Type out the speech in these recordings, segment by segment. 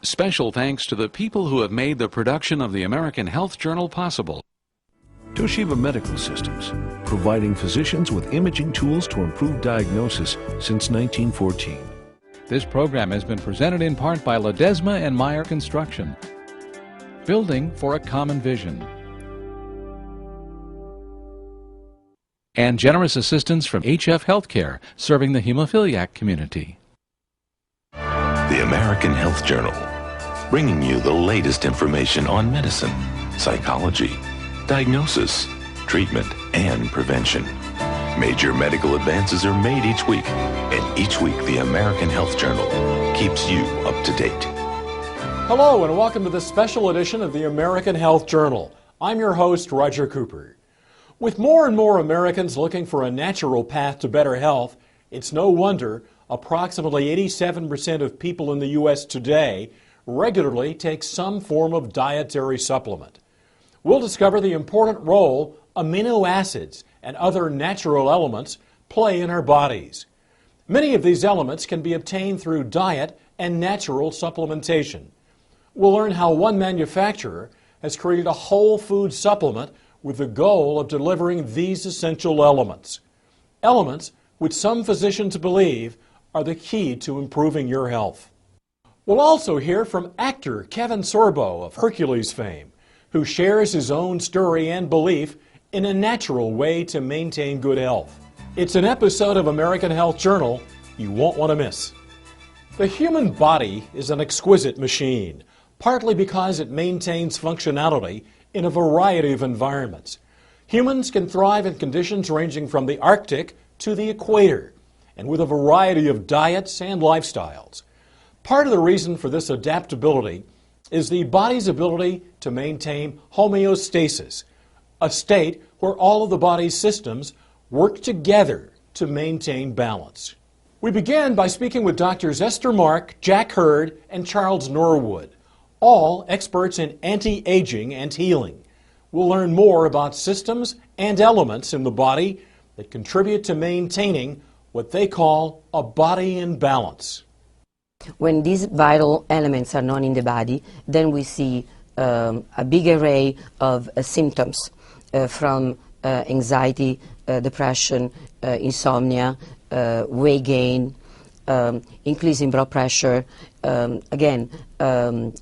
Special thanks to the people who have made the production of the American Health Journal possible. Toshiba Medical Systems, providing physicians with imaging tools to improve diagnosis since 1914. This program has been presented in part by Ledesma and Meyer Construction. Building for a common vision. And generous assistance from HF Healthcare, serving the hemophiliac community. The American Health Journal, bringing you the latest information on medicine, psychology, diagnosis, treatment, and prevention. Major medical advances are made each week, and each week the American Health Journal keeps you up to date. Hello and welcome to this special edition of the American Health Journal. I'm your host, Roger Cooper. With more and more Americans looking for a natural path to better health, it's no wonder approximately 87% of people in the U.S. today regularly take some form of dietary supplement. We'll discover the important role amino acids and other natural elements play in our bodies. Many of these elements can be obtained through diet and natural supplementation. We'll learn how one manufacturer has created a whole food supplement with the goal of delivering these essential elements. Elements which some physicians believe are the key to improving your health. We'll also hear from actor Kevin Sorbo of Hercules fame, who shares his own story and belief in a natural way to maintain good health. It's an episode of American Health Journal you won't want to miss. The human body is an exquisite machine, partly because it maintains functionality in a variety of environments. Humans can thrive in conditions ranging from the Arctic to the equator, and with a variety of diets and lifestyles. Part of the reason for this adaptability is the body's ability to maintain homeostasis, a state where all of the body's systems work together to maintain balance. We began by speaking with Drs. Esther Mark, Jack Hurd, and Charles Norwood, all experts in anti-aging and healing. We'll learn more about systems and elements in the body that contribute to maintaining what they call a body in balance. When these vital elements are known in the body, then we see a big array of symptoms from anxiety, depression, insomnia, weight gain, increase in blood pressure,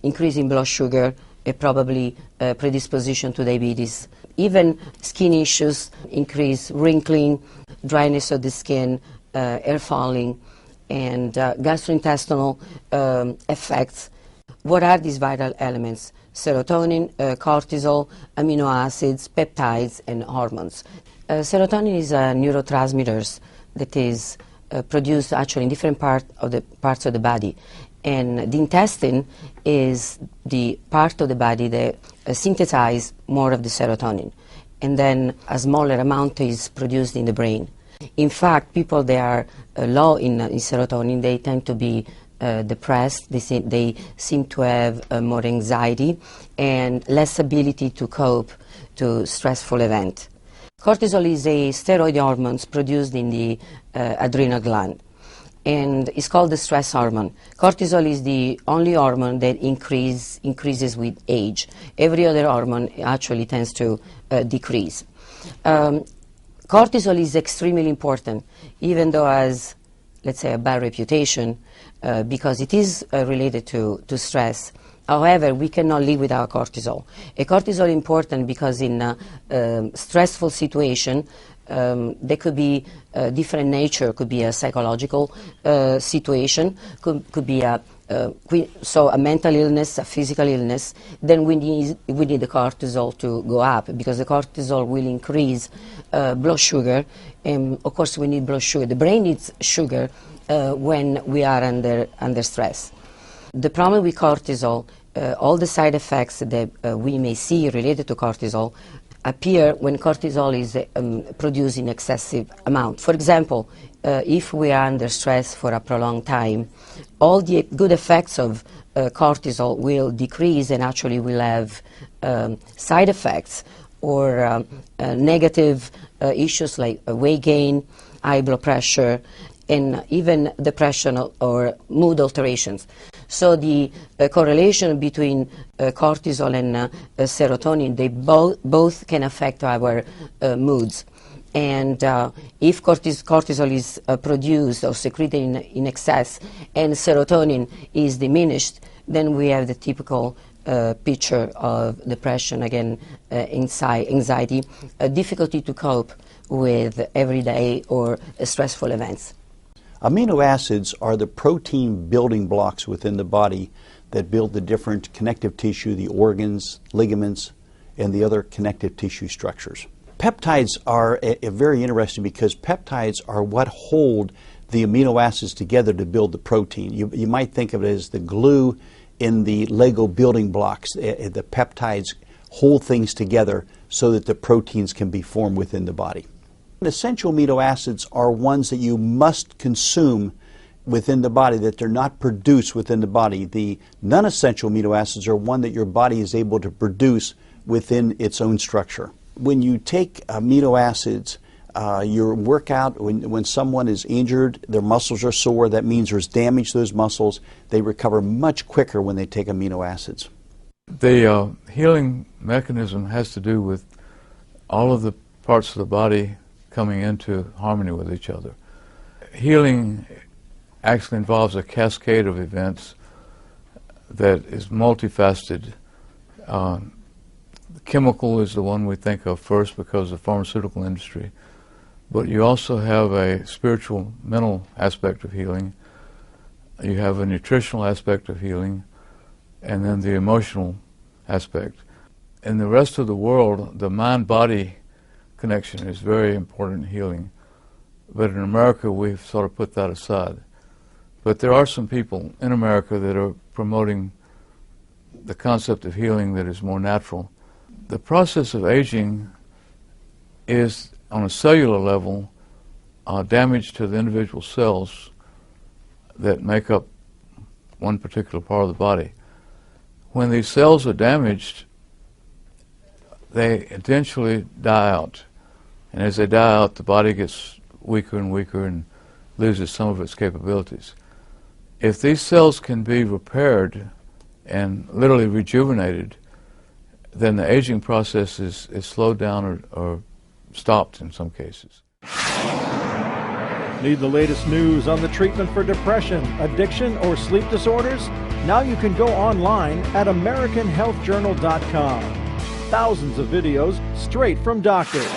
increase in blood sugar, probably predisposition to diabetes. Even skin issues, increase wrinkling, dryness of the skin, hair falling, and gastrointestinal effects. What are these vital elements? Serotonin, cortisol, amino acids, peptides, and hormones. Serotonin is a neurotransmitter that is produced actually in different parts of the body. And the intestine is the part of the body that synthesizes more of the serotonin. And then a smaller amount is produced in the brain. In fact, people that are low in serotonin, they tend to be depressed, they seem to have more anxiety and less ability to cope to stressful event. Cortisol is a steroid hormone produced in the adrenal gland, and it's called the stress hormone. Cortisol is the only hormone that increases with age. Every other hormone actually tends to decrease. Cortisol is extremely important, even though has, let's say, a bad reputation, because it is related to stress. However, we cannot live without cortisol. Cortisol is important because in a stressful situation, there could be a different nature. Could be a psychological situation, could be a mental illness, a physical illness. Then we need the cortisol to go up, because the cortisol will increase blood sugar, and of course we need blood sugar. The brain needs sugar when we are under stress. The problem with cortisol, all the side effects that we may see related to cortisol appear when cortisol is produced in excessive amount. For example, if we are under stress for a prolonged time, all the good effects of cortisol will decrease, and actually will have side effects or negative issues like weight gain, high blood pressure, and even depression or mood alterations. So the correlation between cortisol and serotonin, they both can affect our moods. And if cortisol is produced or secreted in excess and serotonin is diminished, then we have the typical picture of depression, again, anxiety, difficulty to cope with everyday or stressful events. Amino acids are the protein building blocks within the body that build the different connective tissue, the organs, ligaments, and the other connective tissue structures. Peptides are very interesting because peptides are what hold the amino acids together to build the protein. You might think of it as the glue in the Lego building blocks. The peptides hold things together so that the proteins can be formed within the body. Essential amino acids are ones that you must consume within the body, that they're not produced within the body. The non-essential amino acids are one that your body is able to produce within its own structure. When you take amino acids, your workout, when someone is injured, their muscles are sore, that means there's damage to those muscles. They recover much quicker when they take amino acids. The healing mechanism has to do with all of the parts of the body coming into harmony with each other. Healing actually involves a cascade of events that is multifaceted. Chemical is the one we think of first because of the pharmaceutical industry, but you also have a spiritual, mental aspect of healing. You have a nutritional aspect of healing, and then the emotional aspect. In the rest of the world, the mind-body connection is very important in healing, but in America we've sort of put that aside. But there are some people in America that are promoting the concept of healing that is more natural. The process of aging is, on a cellular level, damage to the individual cells that make up one particular part of the body. When these cells are damaged, they eventually die out. And as they die out, the body gets weaker and weaker and loses some of its capabilities. If these cells can be repaired and literally rejuvenated, then the aging process is slowed down or stopped in some cases. Need the latest news on the treatment for depression, addiction, or sleep disorders? Now you can go online at AmericanHealthJournal.com. Thousands of videos straight from doctors.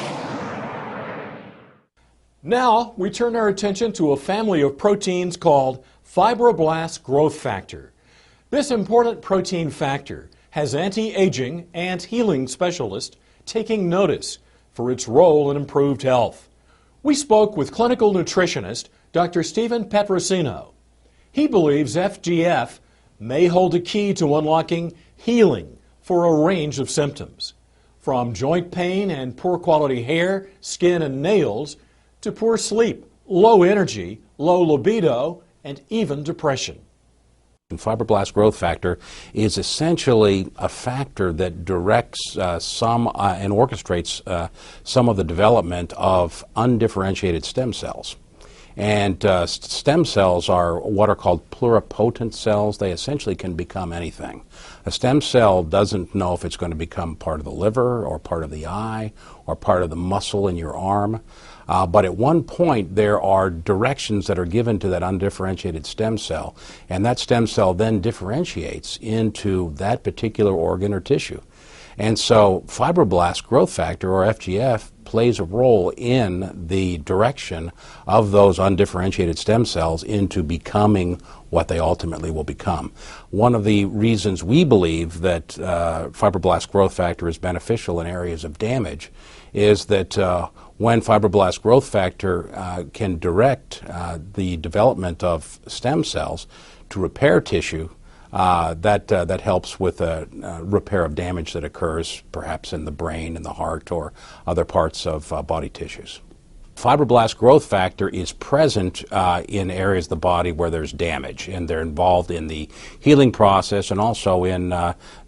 Now we turn our attention to a family of proteins called fibroblast growth factor. This important protein factor has anti-aging and healing specialists taking notice for its role in improved health. We spoke with clinical nutritionist Dr. Stephen Petrosino. He believes FGF may hold a key to unlocking healing for a range of symptoms, from joint pain and poor quality hair, skin, and nails, to poor sleep, low energy, low libido, and even depression. Fibroblast growth factor is essentially a factor that directs and orchestrates some of the development of undifferentiated stem cells. And stem cells are what are called pluripotent cells. They essentially can become anything. A stem cell doesn't know if it's going to become part of the liver or part of the eye or part of the muscle in your arm. But at one point there are directions that are given to that undifferentiated stem cell, and that stem cell then differentiates into that particular organ or tissue. And so fibroblast growth factor, or FGF, plays a role in the direction of those undifferentiated stem cells into becoming what they ultimately will become. One of the reasons we believe that fibroblast growth factor is beneficial in areas of damage is that when fibroblast growth factor can direct the development of stem cells to repair tissue, that helps with a repair of damage that occurs perhaps in the brain, in the heart, or other parts of body tissues. Fibroblast growth factor is present in areas of the body where there's damage, and they're involved in the healing process and also in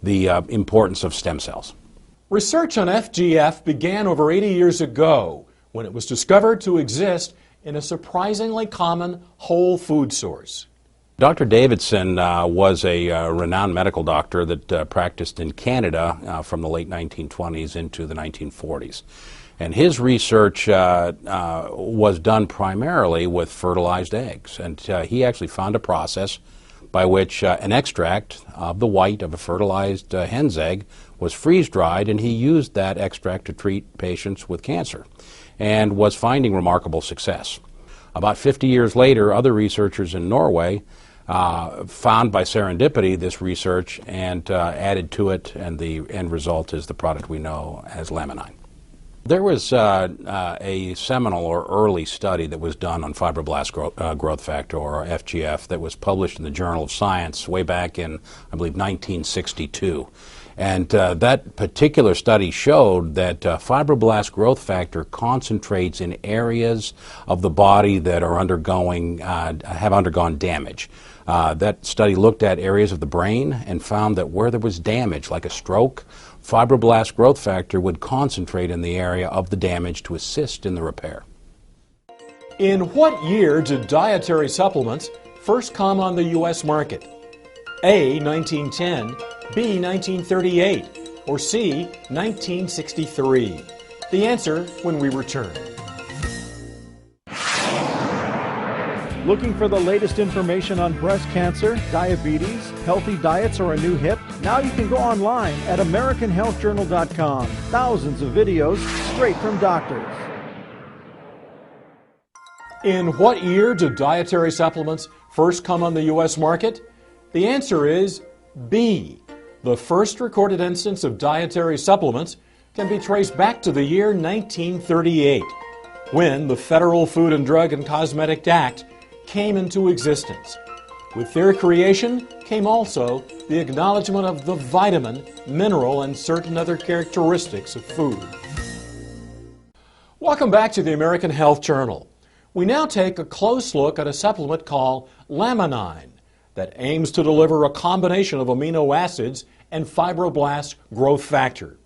the importance of stem cells. Research on FGF began over 80 years ago when it was discovered to exist in a surprisingly common whole food source. Dr. Davidson was a renowned medical doctor that practiced in Canada from the late 1920s into the 1940s. And his research was done primarily with fertilized eggs. And he actually found a process by which an extract of the white of a fertilized hen's egg was freeze-dried, and he used that extract to treat patients with cancer and was finding remarkable success. About 50 years later, other researchers in Norway found by serendipity this research and added to it, and the end result is the product we know as Laminine. There was a seminal or early study that was done on fibroblast growth factor, or FGF, that was published in the Journal of Science way back in, I believe, 1962. And that particular study showed that fibroblast growth factor concentrates in areas of the body that are have undergone damage. That study looked at areas of the brain and found that where there was damage, like a stroke, fibroblast growth factor would concentrate in the area of the damage to assist in the repair. In what year did dietary supplements first come on the U.S. market? A, 1910, B, 1938, or C, 1963? The answer when we return. Looking for the latest information on breast cancer, diabetes, healthy diets, or a new hip? Now you can go online at AmericanHealthJournal.com. Thousands of videos straight from doctors. In what year did dietary supplements first come on the U.S. market? The answer is B. The first recorded instance of dietary supplements can be traced back to the year 1938, when the Federal Food and Drug and Cosmetic Act came into existence. With their creation came also the acknowledgement of the vitamin, mineral, and certain other characteristics of food. Welcome back to the American Health Journal. We now take a close look at a supplement called Laminine that aims to deliver a combination of amino acids and fibroblast growth factor.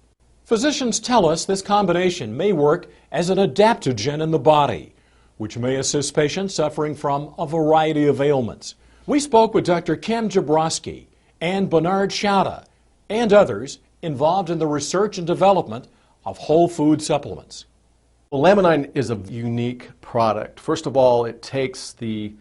Physicians tell us this combination may work as an adaptogen in the body, which may assist patients suffering from a variety of ailments. We spoke with Dr. Kim Jabrowski and Bernard Schauda and others involved in the research and development of whole food supplements. Well, Laminine is a unique product. First of all, it takes the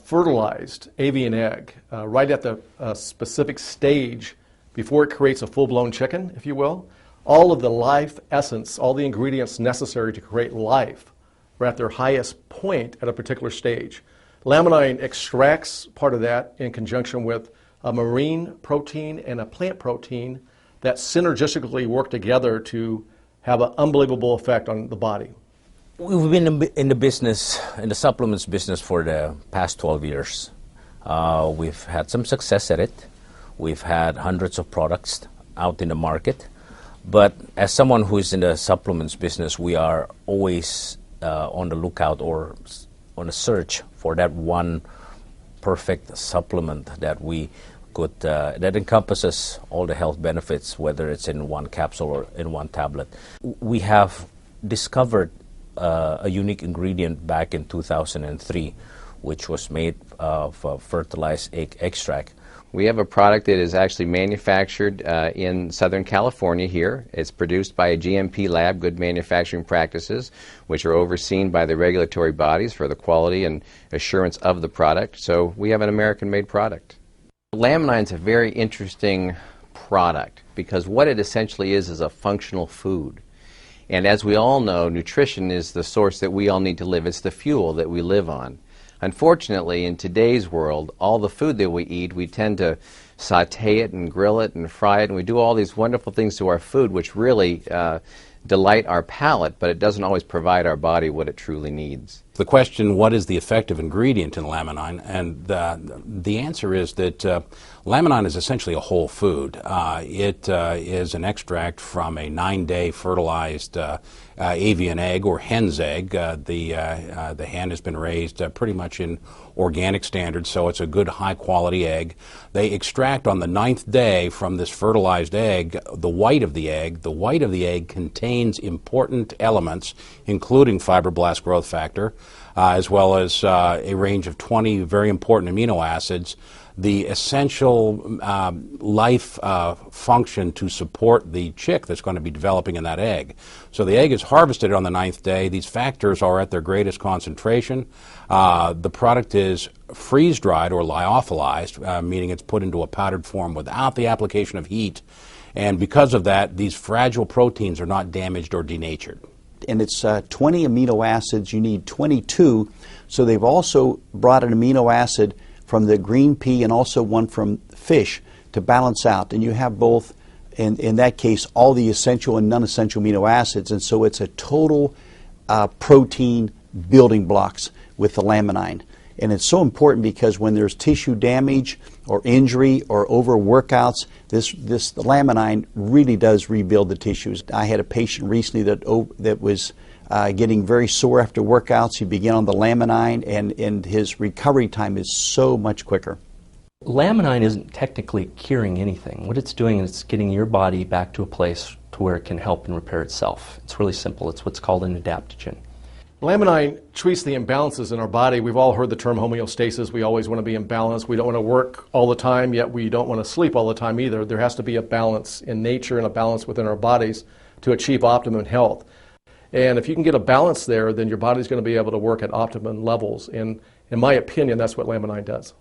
fertilized avian egg right at the specific stage before it creates a full-blown chicken, if you will. All of the life essence, all the ingredients necessary to create life are at their highest point at a particular stage. Laminine extracts part of that in conjunction with a marine protein and a plant protein that synergistically work together to have an unbelievable effect on the body. We've been in the business, in the supplements business, for the past 12 years. We've had some success at it. We've had hundreds of products out in the market. But as someone who is in the supplements business, we are always on the lookout or on a search for that one perfect supplement that we could that encompasses all the health benefits, whether it's in one capsule or in one tablet. We have discovered a unique ingredient back in 2003, which was made of fertilized egg extract. We have a product that is actually manufactured in Southern California here. It's produced by a GMP lab, Good Manufacturing Practices, which are overseen by the regulatory bodies for the quality and assurance of the product. So we have an American-made product. Laminine is a very interesting product because what it essentially is a functional food. And as we all know, nutrition is the source that we all need to live. It's the fuel that we live on. Unfortunately, in today's world, all the food that we eat, we tend to saute it and grill it and fry it, and we do all these wonderful things to our food which really delight our palate, but it doesn't always provide our body what it truly needs. The question, what is the effective ingredient in Laminine? And the answer is that Laminine is essentially a whole food. It is an extract from a 9-day fertilized avian egg or hen's egg. The hen has been raised pretty much in organic standards, so it's a good high-quality egg. They extract on the 9th day from this fertilized egg the white of the egg. The white of the egg contains important elements, including fibroblast growth factor, as well as a range of 20 very important amino acids, the essential life function to support the chick that's going to be developing in that egg. So the egg is harvested on the 9th day. These factors are at their greatest concentration. The product is freeze-dried or lyophilized, meaning it's put into a powdered form without the application of heat. And because of that, these fragile proteins are not damaged or denatured. And it's 20 amino acids. You need 22. So they've also brought an amino acid from the green pea and also one from fish to balance out. And you have both, in that case, all the essential and non-essential amino acids. And so it's a total protein building blocks with the Laminine. And it's so important because when there's tissue damage or injury or overworkouts, the Laminine really does rebuild the tissues. I had a patient recently that was getting very sore after workouts. He began on the Laminine, and his recovery time is so much quicker. Laminine isn't technically curing anything. What it's doing is it's getting your body back to a place to where it can help and repair itself. It's really simple. It's what's called an adaptogen. Laminine treats the imbalances in our body. We've all heard the term homeostasis. We always want to be in balance. We don't want to work all the time, yet we don't want to sleep all the time either. There has to be a balance in nature and a balance within our bodies to achieve optimum health. And if you can get a balance there, then your body's going to be able to work at optimum levels. And in my opinion, that's what Laminine does.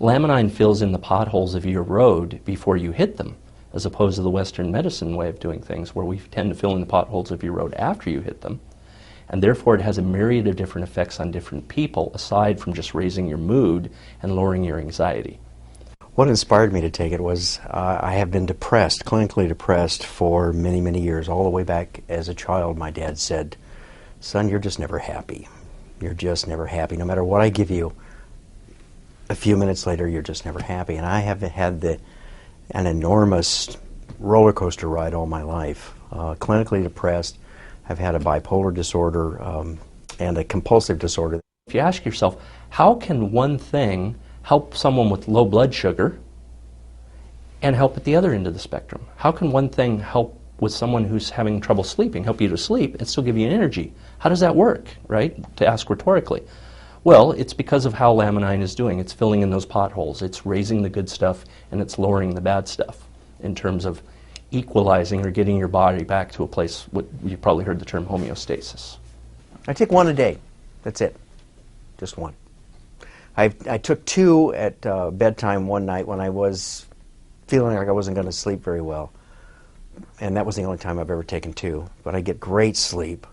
Laminine fills in the potholes of your road before you hit them, as opposed to the Western medicine way of doing things, where we tend to fill in the potholes of your road after you hit them. And therefore it has a myriad of different effects on different people, aside from just raising your mood and lowering your anxiety. What inspired me to take it was I have been depressed, clinically depressed, for many, many years. All the way back as a child, my dad said, "Son, you're just never happy. You're just never happy. No matter what I give you, a few minutes later, you're just never happy." And I have had an enormous roller coaster ride all my life. Clinically depressed. I've had a bipolar disorder and a compulsive disorder. If you ask yourself, how can one thing help someone with low blood sugar and help at the other end of the spectrum? How can one thing help with someone who's having trouble sleeping, help you to sleep and still give you energy? How does that work, right? To ask rhetorically. Well, it's because of how Laminine is doing. It's filling in those potholes. It's raising the good stuff and it's lowering the bad stuff in terms of equalizing or getting your body back to a place, what you've probably heard the term homeostasis. I take one a day. That's it. Just one. I took two at bedtime one night when I was feeling like I wasn't going to sleep very well. And that was the only time I've ever taken two. But I get great sleep,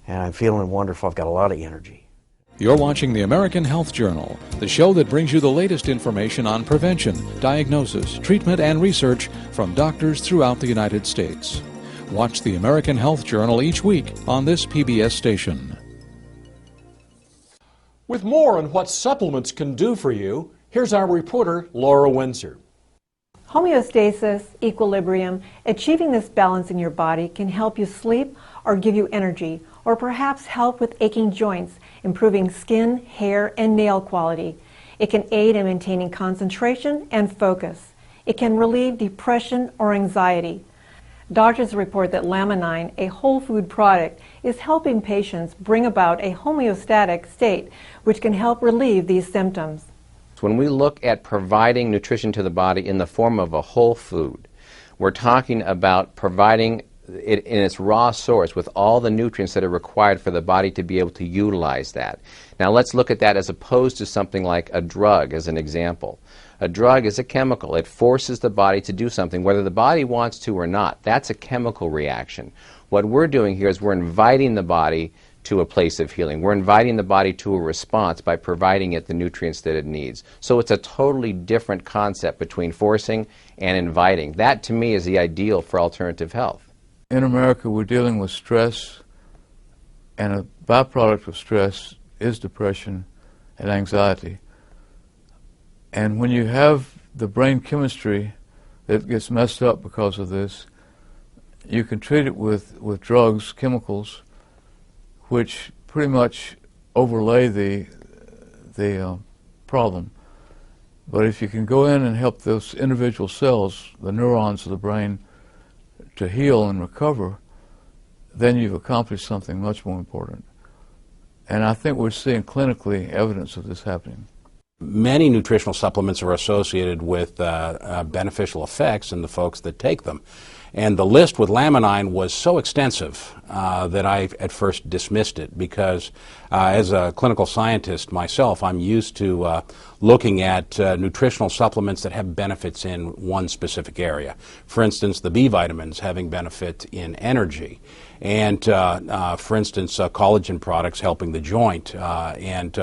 and I'm feeling wonderful. I've got a lot of energy. You're watching the American Health Journal, the show that brings you the latest information on prevention, diagnosis, treatment, and research from doctors throughout the United States. Watch the American Health Journal each week on this PBS station. With more on what supplements can do for you, here's our reporter, Laura Windsor. Homeostasis, equilibrium, achieving this balance in your body can help you sleep or give you energy, or perhaps help with aching joints, improving skin, hair, and nail quality. It can aid in maintaining concentration and focus. It can relieve depression or anxiety. Doctors report that Laminine, a whole food product, is helping patients bring about a homeostatic state, which can help relieve these symptoms. When we look at providing nutrition to the body in the form of a whole food, we're talking about providing it in its raw source with all the nutrients that are required for the body to be able to utilize that. Now let's look at that as opposed to something like a drug as an example. A drug is a chemical. It forces the body to do something whether the body wants to or not. That's a chemical reaction. What we're doing here is we're inviting the body to a place of healing. We're inviting the body to a response by providing it the nutrients that it needs. So it's a totally different concept between forcing and inviting. That to me is the ideal for alternative health. In America, we're dealing with stress, and a byproduct of stress is depression and anxiety. And when you have the brain chemistry that gets messed up because of this, you can treat it with drugs, chemicals, which pretty much overlay the problem. But if you can go in and help those individual cells, the neurons of the brain, to heal and recover, then you've accomplished something much more important. And I think we're seeing clinically evidence of this happening. Many nutritional supplements are associated with beneficial effects in the folks that take them. And the list with Laminine was so extensive that I at first dismissed it because as a clinical scientist myself, I'm used to looking at nutritional supplements that have benefits in one specific area. For instance, the B vitamins having benefit in energy. And for instance, collagen products helping the joint and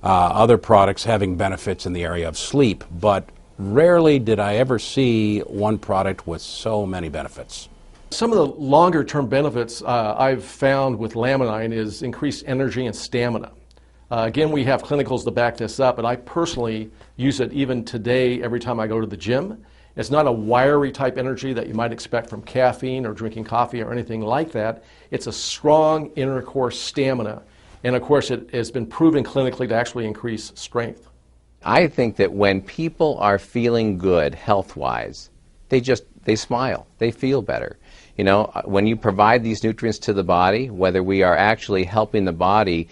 other products having benefits in the area of sleep, but rarely did I ever see one product with so many benefits. Some of the longer-term benefits I've found with Laminine is increased energy and stamina. Again, we have clinicals to back this up, but I personally use it even today every time I go to the gym. It's not a wiry type energy that you might expect from caffeine or drinking coffee or anything like that. It's a strong inner core stamina. And of course, it has been proven clinically to actually increase strength. I think that when people are feeling good health-wise, they smile, they feel better. You know, when you provide these nutrients to the body, whether we are actually helping the body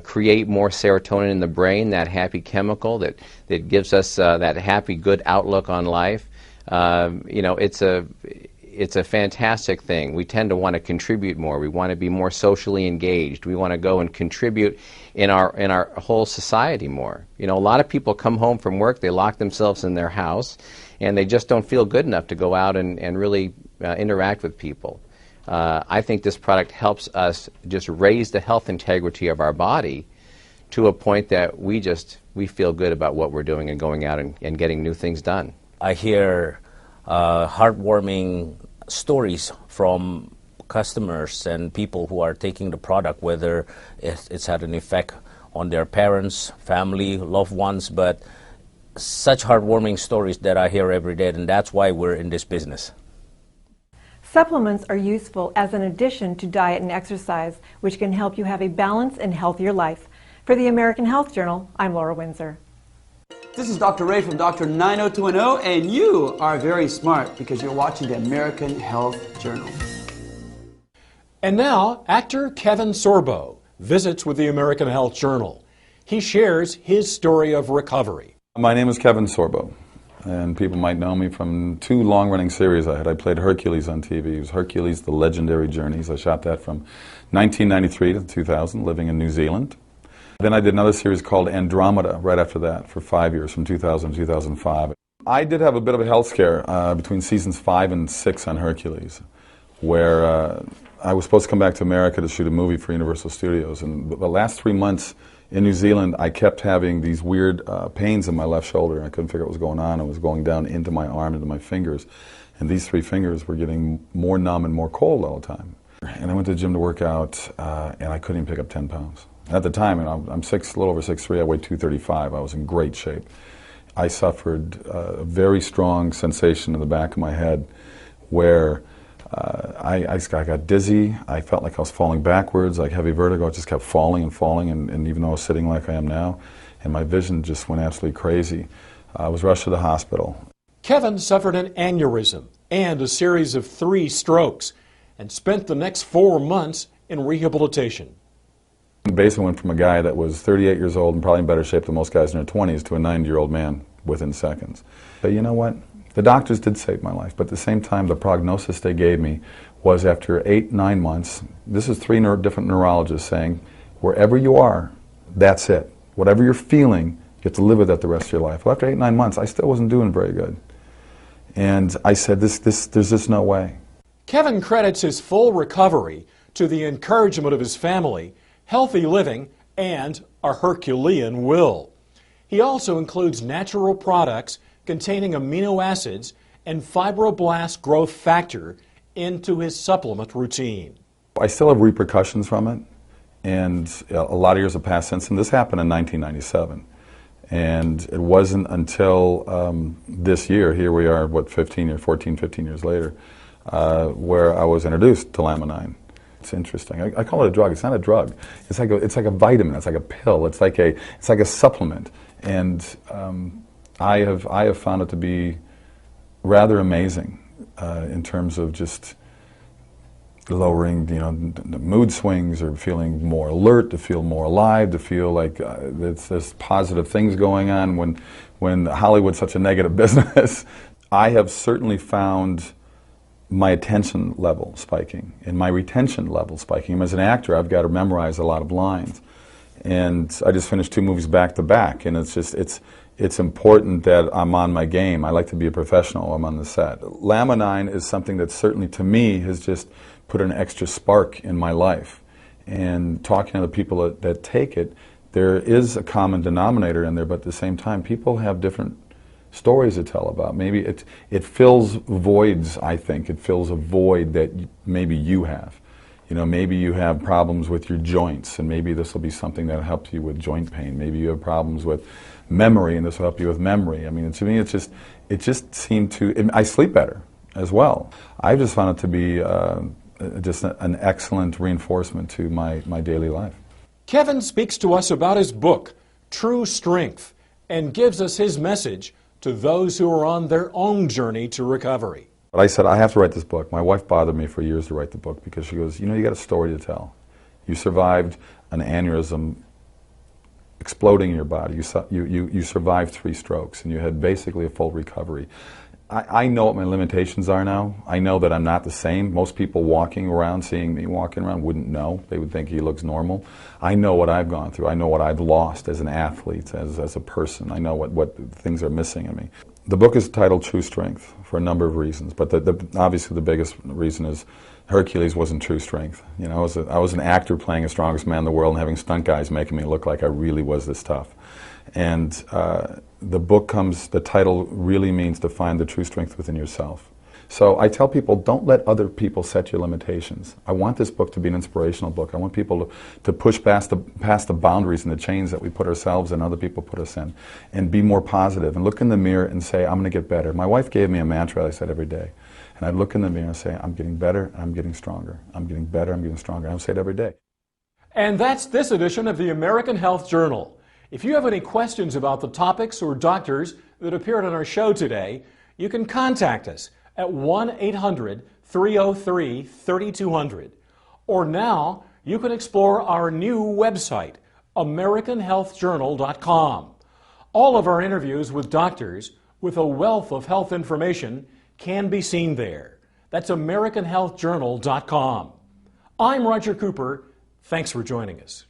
create more serotonin in the brain, that happy chemical that gives us that happy, good outlook on life, you know, it's a fantastic thing. We tend to want to contribute more. We want to be more socially engaged. We want to go and contribute in our whole society more. You know, a lot of people come home from work, they lock themselves in their house, and they just don't feel good enough to go out and really interact with people. I think this product helps us just raise the health integrity of our body to a point that we feel good about what we're doing and going out and getting new things done. I hear heartwarming stories from customers and people who are taking the product, whether it's had an effect on their parents, family, loved ones, but such heartwarming stories that I hear every day, and that's why we're in this business. Supplements are useful as an addition to diet and exercise, which can help you have a balanced and healthier life. For the American Health Journal, I'm Laura Windsor. This is Dr. Ray from Dr. 90210, and you are very smart because you're watching the American Health Journal. And now, actor Kevin Sorbo visits with the American Health Journal. He shares his story of recovery. My name is Kevin Sorbo, and people might know me from two long-running series I had. I played Hercules on TV. It was Hercules, The Legendary Journeys. I shot that from 1993 to 2000, living in New Zealand. Then I did another series called Andromeda right after that for 5 years, from 2000 to 2005. I did have a bit of a health scare between seasons 5 and 6 on Hercules, where I was supposed to come back to America to shoot a movie for Universal Studios. And the last 3 months in New Zealand, I kept having these weird pains in my left shoulder. I couldn't figure out what was going on. It was going down into my arm, into my fingers. And these 3 fingers were getting more numb and more cold all the time. And I went to the gym to work out, and I couldn't even pick up 10 pounds. At the time, and I'm a little over 6'3", I weighed 235. I was in great shape. I suffered a very strong sensation in the back of my head where I got dizzy. I felt like I was falling backwards, like heavy vertigo. I just kept falling and falling, and even though I was sitting like I am now, and my vision just went absolutely crazy. I was rushed to the hospital. Kevin suffered an aneurysm and a series of 3 strokes and spent the next 4 months in rehabilitation. Basically went from a guy that was 38 years old and probably in better shape than most guys in their 20s to a 90-year-old man within seconds. But you know what? The doctors did save my life, but at the same time, the prognosis they gave me was after 8-9 months, this is 3 different neurologists saying, wherever you are, that's it. Whatever you're feeling, you have to live with that the rest of your life. Well, after 8-9 months, I still wasn't doing very good. And I said, there's just no way. Kevin credits his full recovery to the encouragement of his family, healthy living, and a Herculean will. He also includes natural products containing amino acids and fibroblast growth factor into his supplement routine. I still have repercussions from it, and a lot of years have passed since, and this happened in 1997. And it wasn't until this year, here we are, 15 years later, where I was introduced to Laminine. It's interesting. I call it a drug. It's not a drug. It's like a vitamin. It's like a pill. It's like a supplement. And I have found it to be rather amazing in terms of just lowering, the mood swings, or feeling more alert, to feel more alive, to feel like there's positive things going on when Hollywood's such a negative business. I have certainly found my attention level spiking and my retention level spiking. As an actor, I've got to memorize a lot of lines. And I just finished 2 movies back to back, and it's important that I'm on my game. I like to be a professional. I'm on the set. Laminine is something that certainly, to me, has just put an extra spark in my life. And talking to the people that take it, there is a common denominator in there, but at the same time, people have different stories to tell about. Maybe it fills voids, I think. It fills a void that maybe you have. Maybe you have problems with your joints, and maybe this will be something that helps you with joint pain. Maybe you have problems with memory, and this will help you with memory. I mean, to me, it just seemed to. I sleep better as well. I just found it to be just an excellent reinforcement to my daily life. Kevin speaks to us about his book, True Strength, and gives us his message to those who are on their own journey to recovery. But I said, I have to write this book. My wife bothered me for years to write the book because she goes, you got a story to tell. You survived an aneurysm exploding in your body. You survived 3 strokes, and you had basically a full recovery. I know what my limitations are now. I know that I'm not the same. Most people walking around, seeing me walking around, wouldn't know. They would think he looks normal. I know what I've gone through. I know what I've lost as an athlete, as a person. I know what things are missing in me. The book is titled True Strength for a number of reasons, but obviously the biggest reason is Hercules wasn't true strength. I was an actor playing the strongest man in the world and having stunt guys making me look like I really was this tough. And the title really means to find the true strength within yourself. So I tell people, don't let other people set your limitations. I want this book to be an inspirational book. I want people to push past the boundaries and the chains that we put ourselves and other people put us in, and be more positive, and look in the mirror and say, I'm going to get better. My wife gave me a mantra I said every day. And I'd look in the mirror and say, I'm getting better, I'm getting stronger. I'm getting better, I'm getting stronger. I would say it every day. And that's this edition of the American Health Journal. If you have any questions about the topics or doctors that appeared on our show today, you can contact us at 1-800-303-3200. Or now, you can explore our new website, AmericanHealthJournal.com. All of our interviews with doctors with a wealth of health information can be seen there. That's AmericanHealthJournal.com. I'm Roger Cooper. Thanks for joining us.